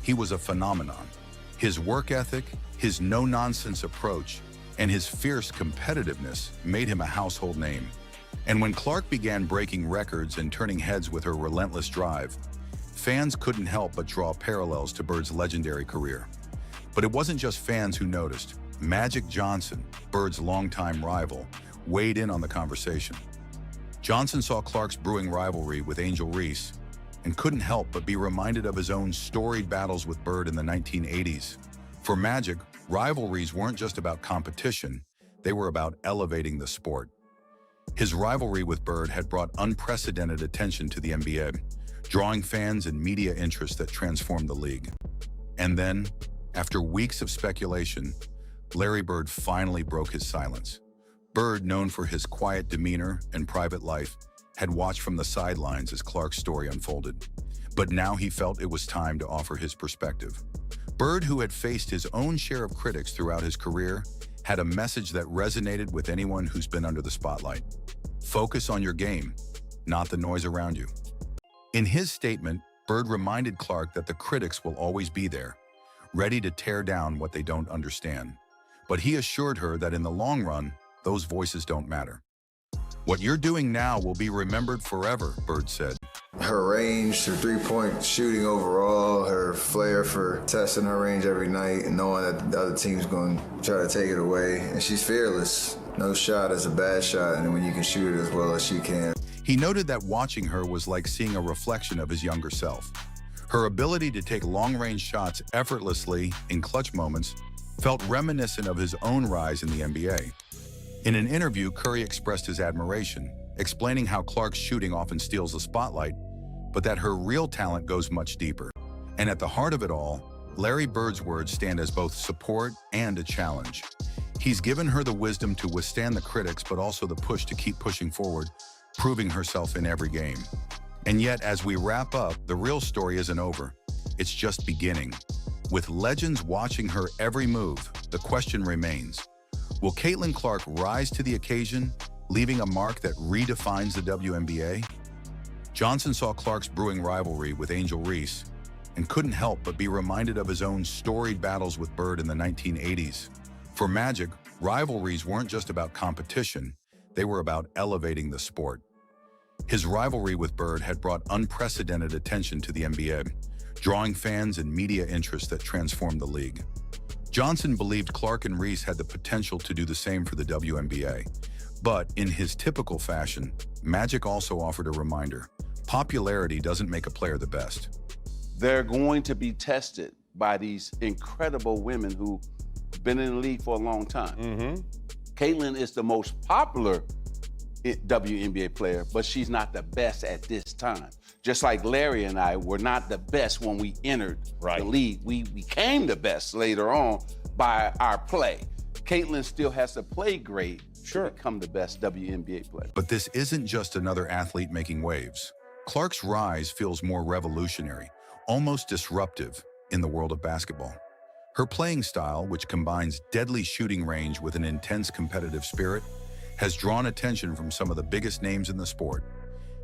He was a phenomenon. His work ethic, his no-nonsense approach, and his fierce competitiveness made him a household name. And when Clark began breaking records and turning heads with her relentless drive, fans couldn't help but draw parallels to Bird's legendary career. But it wasn't just fans who noticed. Magic Johnson, Bird's longtime rival, weighed in on the conversation. Johnson saw Clark's brewing rivalry with Angel Reese and couldn't help but be reminded of his own storied battles with Bird in the 1980s. For Magic, rivalries weren't just about competition, they were about elevating the sport. His rivalry with Bird had brought unprecedented attention to the NBA, drawing fans and media interest that transformed the league. And then, after weeks of speculation, Larry Bird finally broke his silence. Bird, known for his quiet demeanor and private life, had watched from the sidelines as Clark's story unfolded. But now he felt it was time to offer his perspective. Bird, who had faced his own share of critics throughout his career, had a message that resonated with anyone who's been under the spotlight. Focus on your game, not the noise around you. In his statement, Bird reminded Clark that the critics will always be there, ready to tear down what they don't understand. But he assured her that in the long run, those voices don't matter. What you're doing now will be remembered forever, Bird said. Her range, her three-point shooting overall, her flair for testing her range every night and knowing that the other team's going to try to take it away. And she's fearless. No shot is a bad shot, and when you can shoot it as well as she can. He noted that watching her was like seeing a reflection of his younger self. Her ability to take long-range shots effortlessly in clutch moments felt reminiscent of his own rise in the NBA. In an interview, Curry expressed his admiration, explaining how Clark's shooting often steals the spotlight, but that her real talent goes much deeper. And at the heart of it all, Larry Bird's words stand as both support and a challenge. He's given her the wisdom to withstand the critics, but also the push to keep pushing forward, proving herself in every game. And yet, as we wrap up, the real story isn't over. It's just beginning. With legends watching her every move, the question remains, will Caitlin Clark rise to the occasion, leaving a mark that redefines the WNBA? Johnson saw Clark's brewing rivalry with Angel Reese and couldn't help but be reminded of his own storied battles with Bird in the 1980s. For Magic, rivalries weren't just about competition, they were about elevating the sport. His rivalry with Bird had brought unprecedented attention to the NBA, drawing fans and media interest that transformed the league. Johnson believed Clark and Reese had the potential to do the same for the WNBA. But in his typical fashion, Magic also offered a reminder. Popularity doesn't make a player the best. They're going to be tested by these incredible women who've been in the league for a long time. Caitlin is the most popular WNBA player, but she's not the best at this time. Just like Larry and I were not the best when we entered the league. We became the best later on by our play. Caitlin still has to play great to become the best WNBA player. But this isn't just another athlete making waves. Clark's rise feels more revolutionary, almost disruptive in the world of basketball. Her playing style, which combines deadly shooting range with an intense competitive spirit, has drawn attention from some of the biggest names in the sport.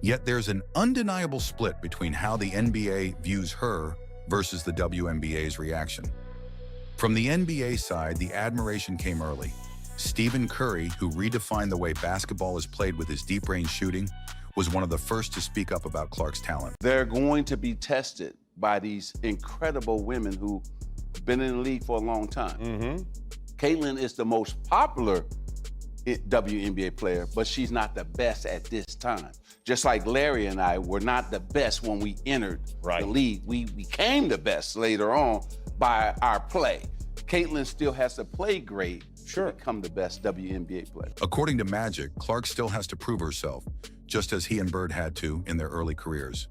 Yet there's an undeniable split between how the NBA views her versus the WNBA's reaction. From the NBA side, the admiration came early. Stephen Curry, who redefined the way basketball is played with his deep-range shooting, was one of the first to speak up about Clark's talent. They're going to be tested by these incredible women who've been in the league for a long time. Caitlin is the most popular WNBA player, but she's not the best at this time. Just like Larry and I were not the best when we entered the league. We became the best later on by our play. Caitlin still has to play great to become the best WNBA player. According to Magic, Clark still has to prove herself, just as he and Bird had to in their early careers.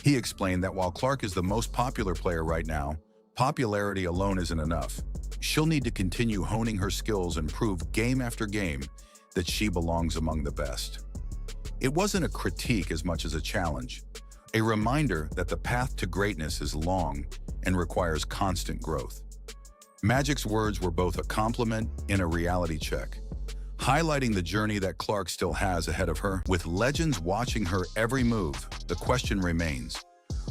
He explained that while Clark is the most popular player right now, popularity alone isn't enough. She'll need to continue honing her skills and prove game after game that she belongs among the best. It wasn't a critique as much as a challenge, a reminder that the path to greatness is long and requires constant growth. Magic's words were both a compliment and a reality check, highlighting the journey that Clark still has ahead of her. With legends watching her every move, the question remains,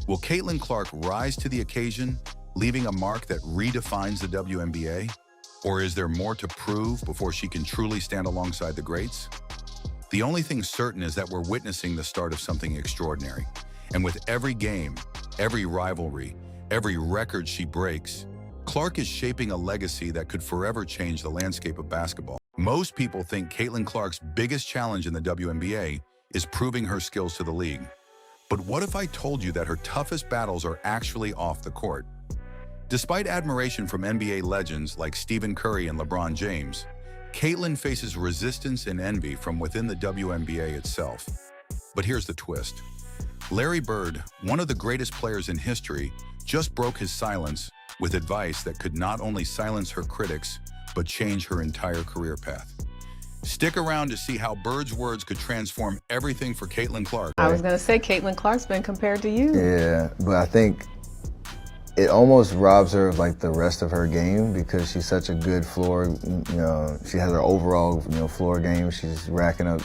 will Caitlin Clark rise to the occasion, leaving a mark that redefines the WNBA? Or is there more to prove before she can truly stand alongside the greats? The only thing certain is that we're witnessing the start of something extraordinary. And with every game, every rivalry, every record she breaks, Clark is shaping a legacy that could forever change the landscape of basketball. Most people think Caitlin Clark's biggest challenge in the WNBA is proving her skills to the league. But what if I told you that her toughest battles are actually off the court? Despite admiration from NBA legends like Stephen Curry and LeBron James, Caitlin faces resistance and envy from within the WNBA itself. But here's the twist. Larry Bird, one of the greatest players in history, just broke his silence with advice that could not only silence her critics, but change her entire career path. Stick around to see how Bird's words could transform everything for Caitlin Clark. I was going to say, Caitlin Clark's been compared to you. Yeah, but I think it almost robs her of like the rest of her game because she's such a good floor, she has her overall, floor game. She's racking up,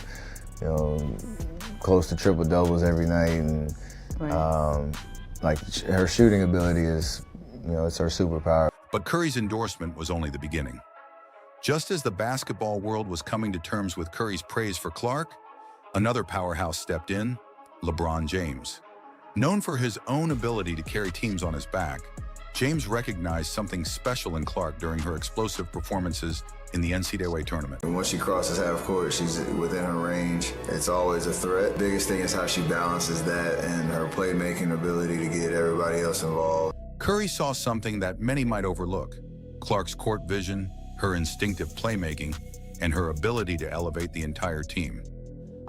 close to triple doubles every night, and like her shooting ability is, it's her superpower. But Curry's endorsement was only the beginning. Just as the basketball world was coming to terms with Curry's praise for Clark, another powerhouse stepped in, LeBron James. Known for his own ability to carry teams on his back, James recognized something special in Clark during her explosive performances in the NCAA tournament. And once she crosses half court, she's within her range. It's always a threat. Biggest thing is how she balances that and her playmaking ability to get everybody else involved. Curry saw something that many might overlook: Clark's court vision, her instinctive playmaking, and her ability to elevate the entire team.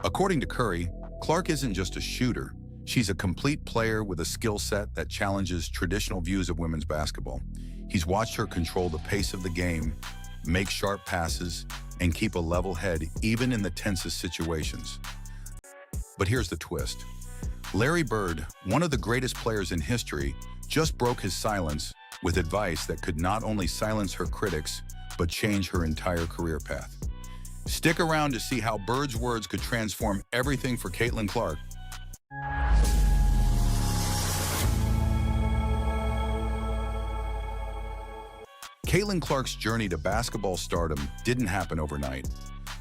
According to Curry, Clark isn't just a shooter. She's a complete player with a skill set that challenges traditional views of women's basketball. He's watched her control the pace of the game, make sharp passes, and keep a level head even in the tensest situations. But here's the twist. Larry Bird, one of the greatest players in history, just broke his silence with advice that could not only silence her critics, but change her entire career path. Stick around to see how Bird's words could transform everything for Caitlin Clark. Caitlin Clark's journey to basketball stardom didn't happen overnight.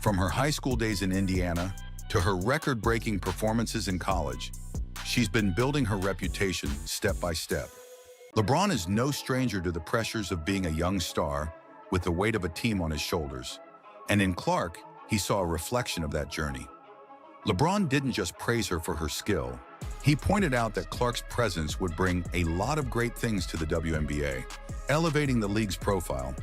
From her high school days in Indiana to her record-breaking performances in college, she's been building her reputation step by step. LeBron is no stranger to the pressures of being a young star with the weight of a team on his shoulders. And in Clark, he saw a reflection of that journey. LeBron didn't just praise her for her skill. He pointed out that Clark's presence would bring a lot of great things to the WNBA, elevating the league's profile.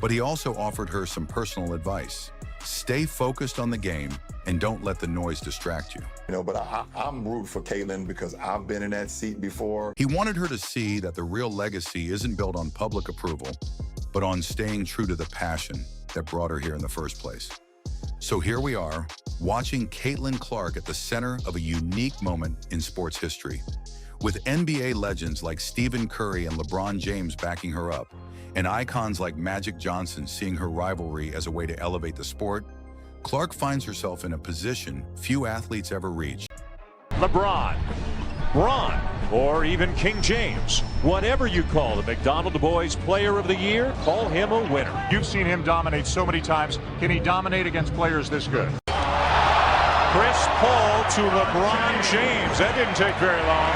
But he also offered her some personal advice. Stay focused on the game and don't let the noise distract you. But I'm rooting for Caitlin because I've been in that seat before. He wanted her to see that the real legacy isn't built on public approval, but on staying true to the passion that brought her here in the first place. So here we are, watching Caitlin Clark at the center of a unique moment in sports history. With NBA legends like Stephen Curry and LeBron James backing her up, and icons like Magic Johnson seeing her rivalry as a way to elevate the sport, Clark finds herself in a position few athletes ever reach. LeBron, Bron, or even King James. Whatever you call the McDonald Boys Player of the Year, call him a winner. You've seen him dominate so many times. Can he dominate against players this good? Chris Paul to LeBron James. That didn't take very long.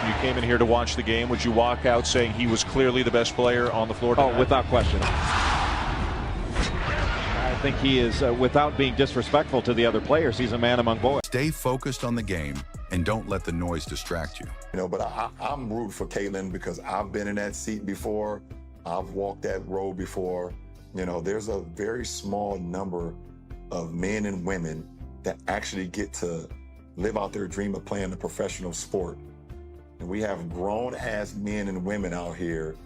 You came in here to watch the game. Would you walk out saying he was clearly the best player on the floor tonight? Oh, without question. I think he is, without being disrespectful to the other players, he's a man among boys. Stay focused on the game and don't let the noise distract you. But I'm rooting for Caitlin because I've been in that seat before. I've walked that road before. There's a very small number of men and women that actually get to live out their dream of playing a professional sport. And we have grown-ass men and women out here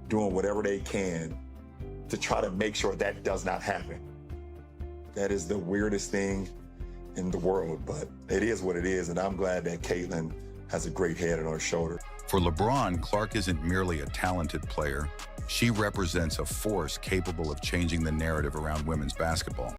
doing whatever they can to try to make sure that does not happen. That is the weirdest thing in the world, but it is what it is, and I'm glad that Caitlin has a great head on her shoulder. For LeBron, Clark isn't merely a talented player. She represents a force capable of changing the narrative around women's basketball.